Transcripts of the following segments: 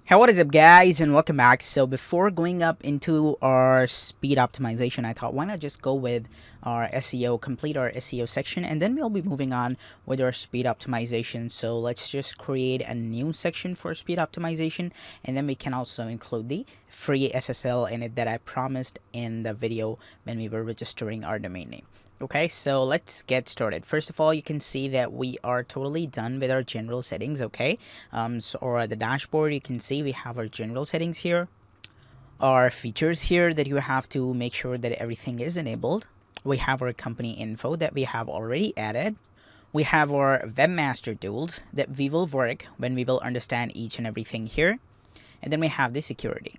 Hey, what is up, guys, and welcome back. So before going up into our speed optimization, I thought why not just go with our SEO, complete our SEO section, and then we'll be moving on with our speed optimization. So let's just create a new section for speed optimization, and then we can also include the free SSL in it that I promised in the video when we were registering our domain name. Okay, so let's get started. First of all, you can see that we are totally done with our general settings. Okay, or at the dashboard, you can see we have our general settings here, our features here that you have to make sure that everything is enabled. We have our company info that we have already added. We have our webmaster tools that we will work when we will understand each and everything here, and then we have the security.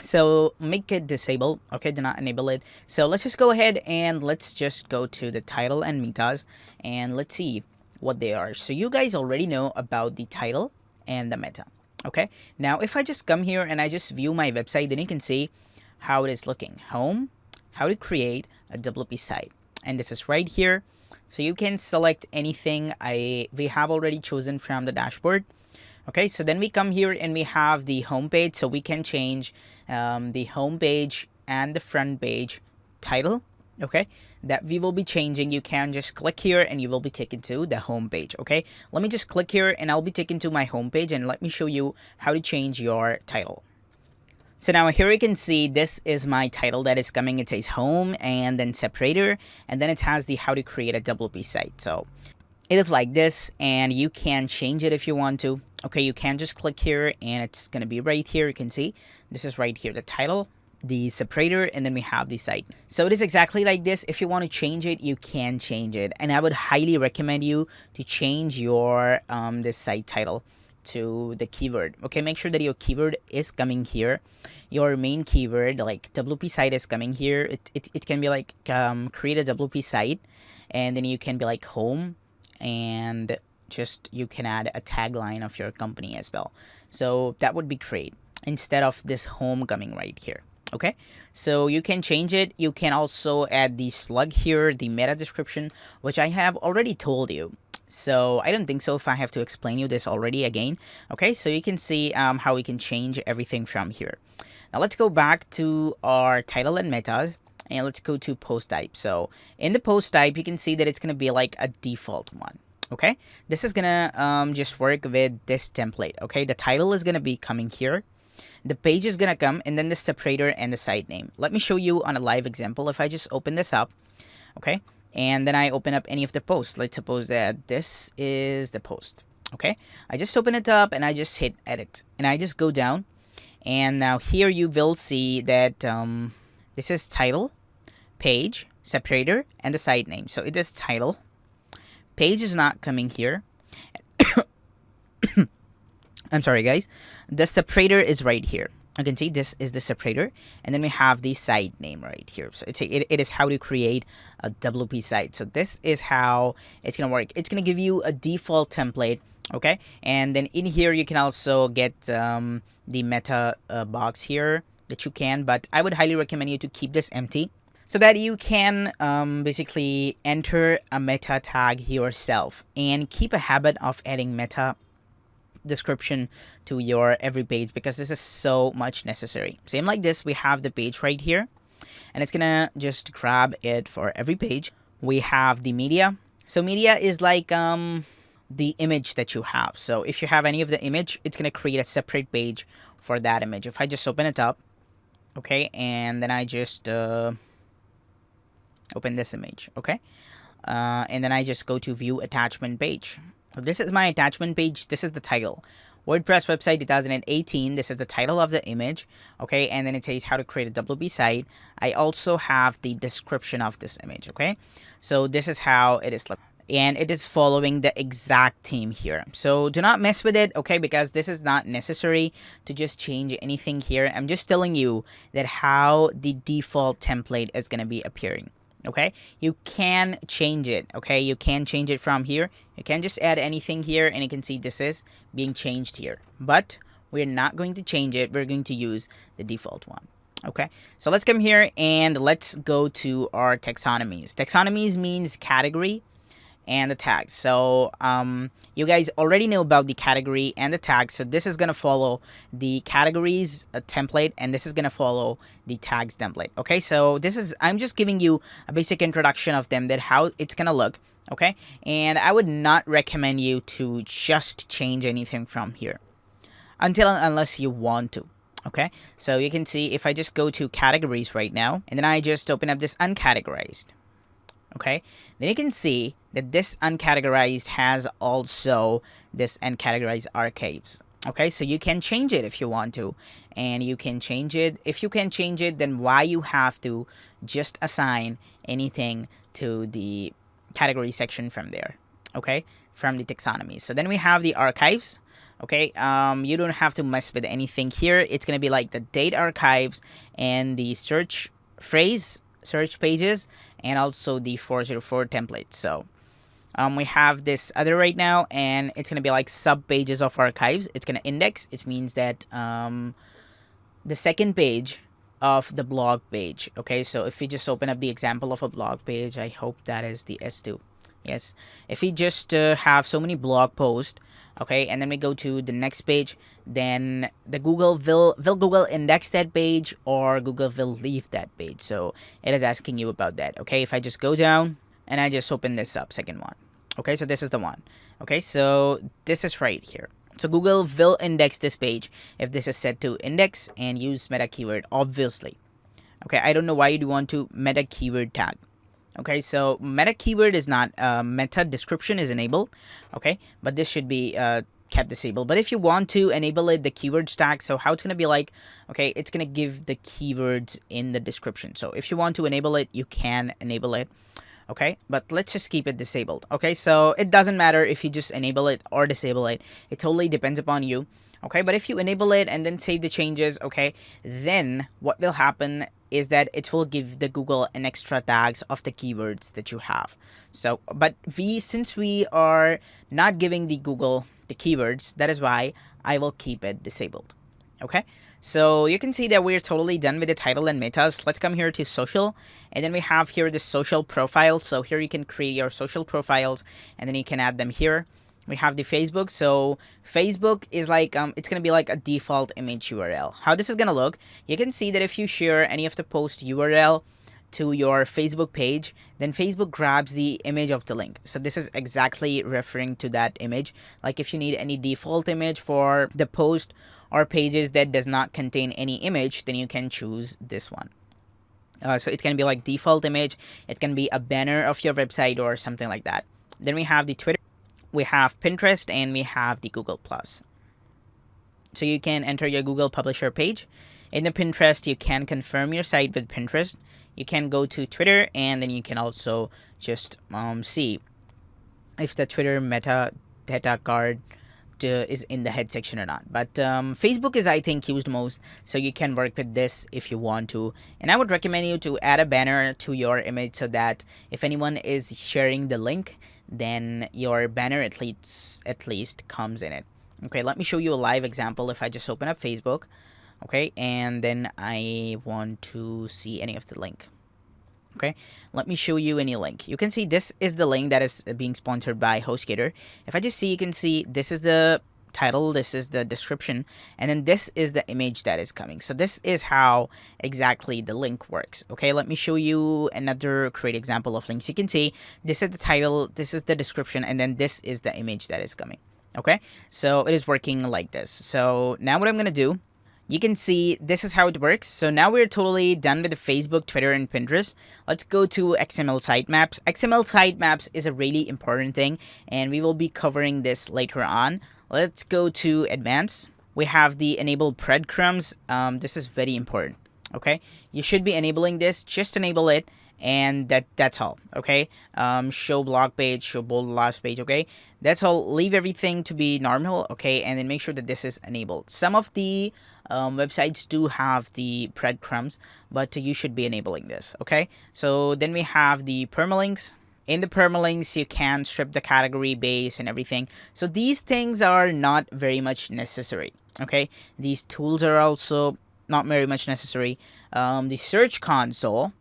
So make it disabled. Okay, do not enable it. So let's just go ahead and let's just go to the title and metas, and let's see what they are. So you guys already know about the title and the meta. Okay, now if I just come here and I just view my website, then you can see how it is looking. Home, how to create a WP site, and this is right here. So you can select anything we have already chosen from the dashboard. Okay, so then we come here and we have the home page, so we can change the home page and the front page title. Okay, that we will be changing. You can just click here and you will be taken to the home page. Okay, let me just click here and I'll be taken to my home page, and let me show you how to change your title. So now here you can see this is my title that is coming. It says home and then separator, and then it has the how to create a WP site. So it is like this, and you can change it if you want to. Okay, you can just click here and it's going to be right here. You can see this is right here, the title, the separator, and then we have the site. So it is exactly like this. If you want to change it, you can change it, and I would highly recommend you to change your this site title to the keyword. Okay, make sure that your keyword is coming here. Your main keyword like WP site is coming here. It can be like create a WP site, and then you can be like home, and just you can add a tagline of your company as well. So that would be great instead of this home coming right here. Okay, so you can change it. You can also add the slug here, the meta description, which I have already told you. So I don't think so if I have to explain you this already again. Okay, so you can see how we can change everything from here. Now let's go back to our title and metas, and let's go to post type. So in the post type, you can see that it's going to be like a default one. Okay, this is gonna just work with this template. Okay, the title is gonna be coming here, the page is gonna come, and then the separator and the site name. Let me show you on a live example. If I just open this up, okay, and then I open up any of the posts. Let's suppose that this is the post. Okay, I just open it up and I just hit edit, and I just go down, and now here you will see that this is title, page, separator, and the site name. So it is title. Page is not coming here. I'm sorry, guys. The separator is right here. You can see this is the separator, and then we have the site name right here. So it is how to create a WP site. So this is how it's gonna work. It's gonna give you a default template. Okay, and then in here you can also get the meta box here that you can, but I would highly recommend you to keep this empty, so that you can basically enter a meta tag yourself and keep a habit of adding meta description to your every page, because this is so much necessary. Same like this, we have the page right here, and it's gonna just grab it for every page. We have the media. So media is like the image that you have. So if you have any of the image, it's gonna create a separate page for that image. If I just open it up, okay, and then I just open this image, okay, and then I just go to view attachment page. So this is my attachment page. This is the title, WordPress website 2018. This is the title of the image, okay, and then it says how to create a WP site. I also have the description of this image. Okay, so this is how it is, and it is following the exact theme here. So do not mess with it, okay, because this is not necessary to just change anything here. I'm just telling you that how the default template is going to be appearing. Okay, you can change it. Okay, you can change it from here. You can just add anything here, and you can see this is being changed here, but we're not going to change it. We're going to use the default one. Okay, so let's come here and let's go to our taxonomies. Taxonomies means category, and the tags. So you guys already know about the category and the tags. So this is gonna follow the categories template, and this is gonna follow the tags template. Okay, so this is, I'm just giving you a basic introduction of them, that how it's gonna look. Okay, and I would not recommend you to just change anything from here unless you want to. Okay, so you can see if I just go to categories right now, and then I just open up this uncategorized. Okay, then you can see that this uncategorized has also this uncategorized archives. Okay, so you can change it if you want to, and you can change it. If you can change it, then why you have to just assign anything to the category section from there? Okay, from the taxonomy. So then we have the archives. Okay, you don't have to mess with anything here. It's gonna be like the date archives and the search phrase search pages, and also the 404 template. So we have this other right now, and it's gonna be like sub pages of archives. It's gonna index. It means that the second page of the blog page. Okay, so if we just open up the example of a blog page, I hope that is the S2. Yes, if we just have so many blog posts, okay, and then we go to the next page, then the Google will Google index that page, or Google will leave that page. So it is asking you about that. Okay, if I just go down and I just open this up, second one. Okay, so this is the one. Okay, so this is right here. So Google will index this page if this is set to index and use meta keyword, obviously. Okay, I don't know why you want to meta keyword tag. Okay, so meta keyword is not, meta description is enabled. Okay, but this should be kept disabled. But if you want to enable it, the keyword stack, so how it's gonna be like, okay, it's gonna give the keywords in the description. So if you want to enable it, you can enable it. Okay, but let's just keep it disabled. Okay, so it doesn't matter if you just enable it or disable it. It totally depends upon you. Okay, but if you enable it and then save the changes, okay, then what will happen is that it will give the Google an extra tags of the keywords that you have. So, but since we are not giving the Google the keywords, that is why I will keep it disabled. Okay, so you can see that we're totally done with the title and metas. Let's come here to social, and then we have here the social profile. So here you can create your social profiles, and then you can add them here. We have the Facebook. So Facebook is like, it's going to be like a default image URL. How this is going to look, you can see that if you share any of the post URL to your Facebook page, then Facebook grabs the image of the link. So this is exactly referring to that image. Like if you need any default image for the post or pages that does not contain any image, then you can choose this one. So it can be like default image. It can be a banner of your website or something like that. Then we have the Twitter. We have Pinterest, and we have the Google+. So you can enter your Google Publisher page. In the Pinterest, you can confirm your site with Pinterest. You can go to Twitter, and then you can also just see if the Twitter meta data card is in the head section or not. But Facebook is, I think, used most, so you can work with this if you want to. And I would recommend you to add a banner to your image so that if anyone is sharing the link, then your banner at least comes in it. Okay, let me show you a live example. If I just open up Facebook, okay, and then I want to see any of the link. Okay, let me show you any link. You can see this is the link that is being sponsored by HostGator. If I just see, you can see this is the title, this is the description, and then this is the image that is coming. So this is how exactly the link works. Okay, let me show you another great example of links. You can see this is the title, this is the description, and then this is the image that is coming. Okay, so it is working like this. So now what I'm gonna do, you can see this is how it works. So now we're totally done with the Facebook, Twitter, and Pinterest. Let's go to XML sitemaps. XML sitemaps is a really important thing, and we will be covering this later on. Let's go to advanced. We have the enabled breadcrumbs. This is very important. Okay, you should be enabling this. Just enable it, and that's all. Okay, show blog page, show bold last page. Okay, that's all. Leave everything to be normal. Okay, and then make sure that this is enabled. Some of the websites do have the breadcrumbs, but you should be enabling this. Okay, so then we have the permalinks. In the permalinks, you can strip the category base and everything. So these things are not very much necessary. Okay, these tools are also not very much necessary. The search console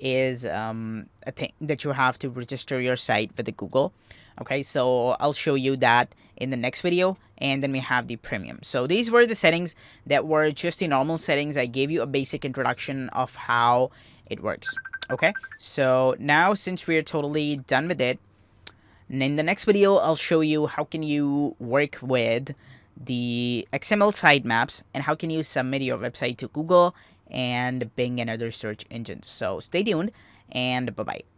is a thing that you have to register your site with the Google. Okay, so I'll show you that in the next video. And then we have the premium. So these were the settings that were just the normal settings. I gave you a basic introduction of how it works. Okay, so now since we're totally done with it, in the next video I'll show you how can you work with the XML sitemaps and how can you submit your website to Google and Bing and other search engines. So stay tuned, and bye bye.